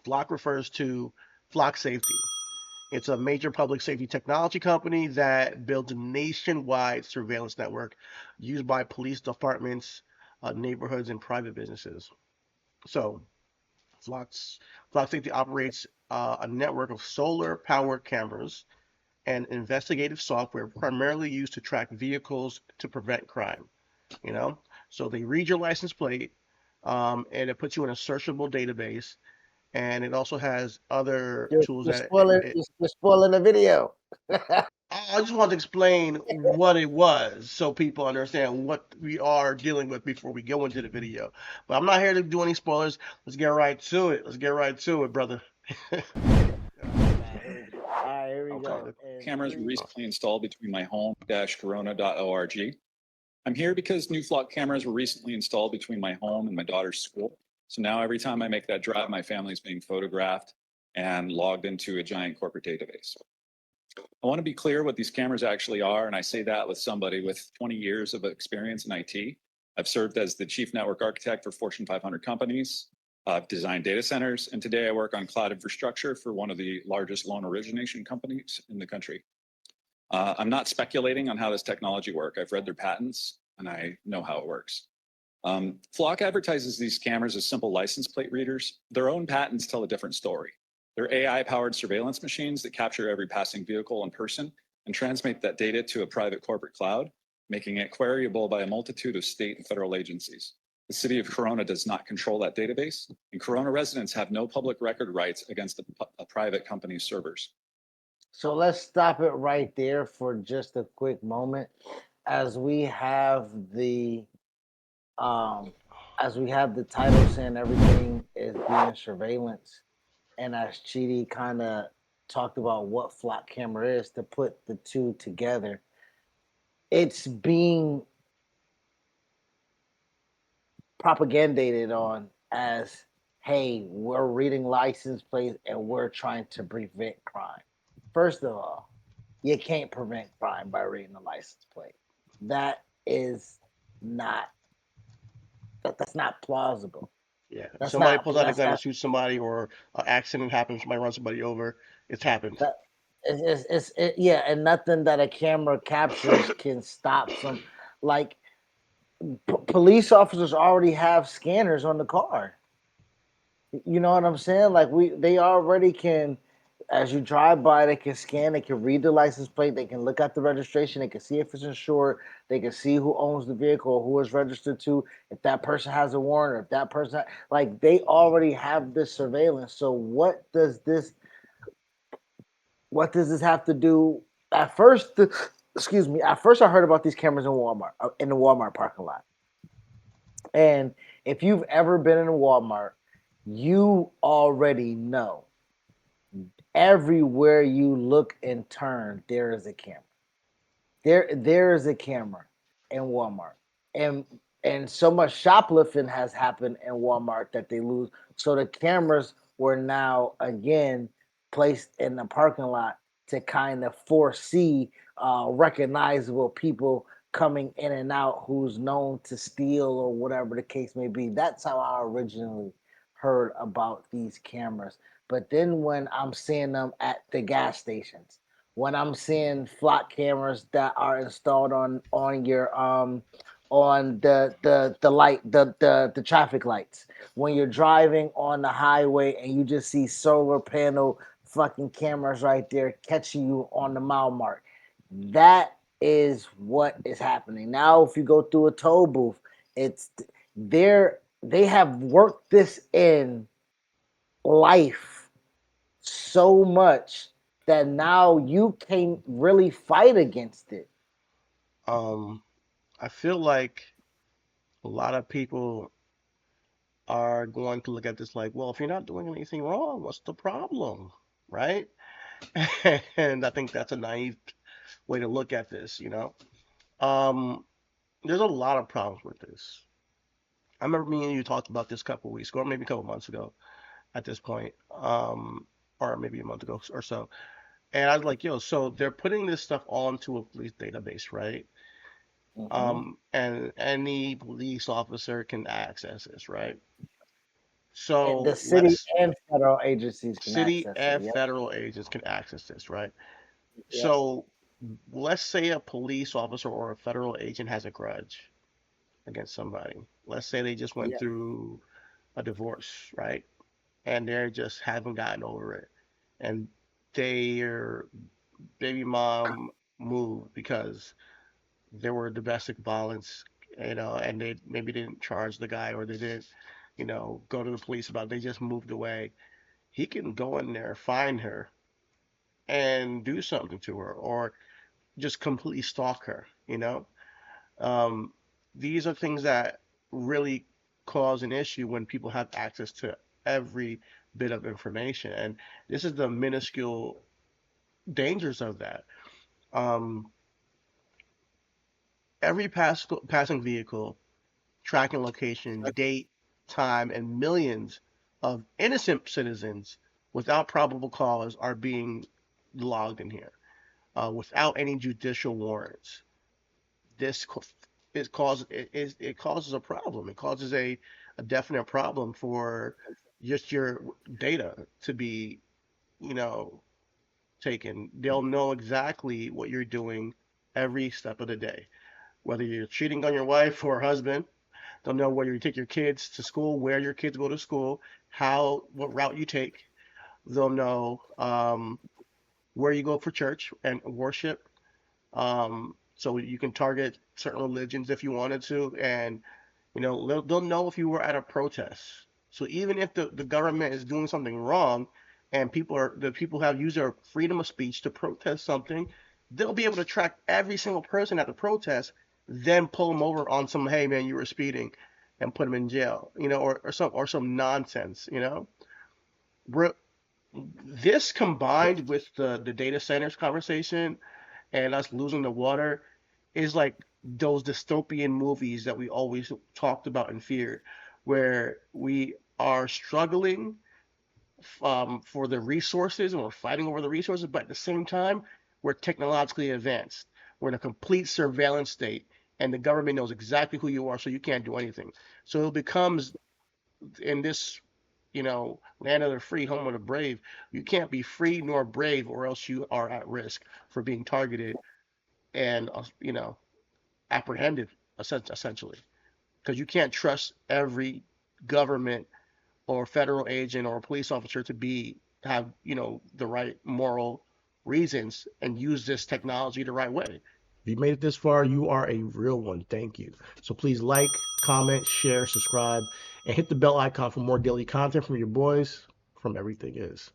Flock refers to Flock Safety. It's a major public safety technology company that builds a nationwide surveillance network used by police departments, neighborhoods, and private businesses. So, Flock's, Flock Safety operates a network of solar powered cameras and investigative software primarily used to track vehicles to prevent crime. You know, so they read your license plate, and it puts you in a searchable database, and it also has other tools You're that spoiling. You're spoiling the video. I just want to explain what it was so people understand what we are dealing with before we go into the video. But I'm not here to do any spoilers. Let's get right to it. Let's get right to it, brother. Nah, here we go. All right, here we Okay. go. And Cameras were three. recently installed between my home-corona.org. I'm here because new flock cameras were recently installed between my home and my daughter's school. So now every time I make that drive, my family is being photographed and logged into a giant corporate database. I want to be clear what these cameras actually are, and I say that with somebody with 20 years of experience in IT. I've served as the chief network architect for Fortune 500 companies. I've designed data centers, and today I work on cloud infrastructure for one of the largest loan origination companies in the country. I'm not speculating on how this technology works. I've read their patents, and I know how it works. Flock advertises these cameras as simple license plate readers. Their own patents tell a different story. They're AI-powered surveillance machines that capture every passing vehicle and person and transmit that data to a private corporate cloud, making it queryable by a multitude of state and federal agencies. The city of Corona does not control that database, and Corona residents have no public record rights against a private company's servers. So let's stop it right there for just a quick moment, as we have the um, as we have the title saying everything is being surveillance, and as Chidi kind of talked about what flock camera is to put the two together, it's being propagandated on as, hey, we're reading license plates and we're trying to prevent crime. First of all, you can't prevent crime by reading the license plate. That is not that's not plausible. Yeah. If That's somebody not pulls out a that's gun and not shoots somebody, or an accident happens, somebody runs somebody over, it's happened. that yeah, and nothing that a camera captures can stop some, like, police officers already have scanners on the car. You know what I'm saying? Like, they already can, as you drive by, they can scan, they can read the license plate, they can look at the registration, they can see if it's insured, they can see who owns the vehicle, who is registered to, if that person has a warrant, or if that person, like, they already have this surveillance. So what does this have to do? At first, excuse me. At first, I heard about these cameras in Walmart, in the Walmart parking lot. And if you've ever been in a Walmart, you already know everywhere you look and turn, there is a camera. There is a camera in Walmart, and so much shoplifting has happened in Walmart that they lose. So the cameras were now again placed in the parking lot to kind of foresee recognizable people coming in and out who's known to steal or whatever the case may be. That's how I originally heard about these cameras. But then when I'm seeing them at the gas stations, when I'm seeing flock cameras that are installed on your on the light the traffic lights, when you're driving on the highway and you just see solar panel fucking cameras right there catching you on the mile mark, that is what is happening now. If you go through a toll booth, it's they have worked this in life so much that now you can't really fight against it. Um, I feel like a lot of people are going to look at this like, well, if you're not doing anything wrong, what's the problem? Right? And I think that's a naive way to look at this, you know? Um, there's a lot of problems with this. I remember me and you talked about this a couple weeks ago, or maybe a couple months ago at this point, or maybe a month ago or so. And I was like, yo, so they're putting this stuff onto a police database, right? Hmm. And any police officer can access this, right? The So city let's and federal agencies can city access it. and Yep. federal agents can access this, right? Yep. So let's say a police officer or a federal agent has a grudge against somebody. Let's say they just went Yep. through a divorce, right? And they just haven't gotten over it. And their baby mom moved because there were domestic violence, and they maybe didn't charge the guy or they didn't, go to the police about it. They just moved away. He can go in there, find her, and do something to her, or just completely stalk her. Um, these are things that really cause an issue when people have access to every bit of information. And this is the minuscule dangers of that. Um, every passing vehicle, tracking location, date, time, and millions of innocent citizens without probable cause are being logged in here without any judicial warrants. This it causes a problem. It causes a definite problem for just your data to be, you know, taken. They'll know exactly what you're doing every step of the day. Whether you're cheating on your wife or husband, they'll know where you take your kids to school, where your kids go to school, what route you take. They'll know where you go for church and worship. So you can target certain religions if you wanted to, and they'll know if you were at a protest. So even if the government is doing something wrong, and the people have used their freedom of speech to protest something, they'll be able to track every single person at the protest, then pull them over on some, hey man, you were speeding, and put them in jail, or some nonsense. We're, this combined with the data centers conversation and us losing the water is like those dystopian movies that we always talked about and feared, where we are struggling for the resources and we're fighting over the resources, but at the same time, we're technologically advanced. We're in a complete surveillance state, and the government knows exactly who you are, so you can't do anything. So it becomes in this, land of the free, home of the brave. You can't be free nor brave, or else you are at risk for being targeted and apprehended essentially, because you can't trust every government or federal agent or police officer to have the right moral reasons and use this technology the right way. If you made it this far, you are a real one. Thank you. So please like, comment, share, subscribe, and hit the bell icon for more daily content from your boys from Everything Is.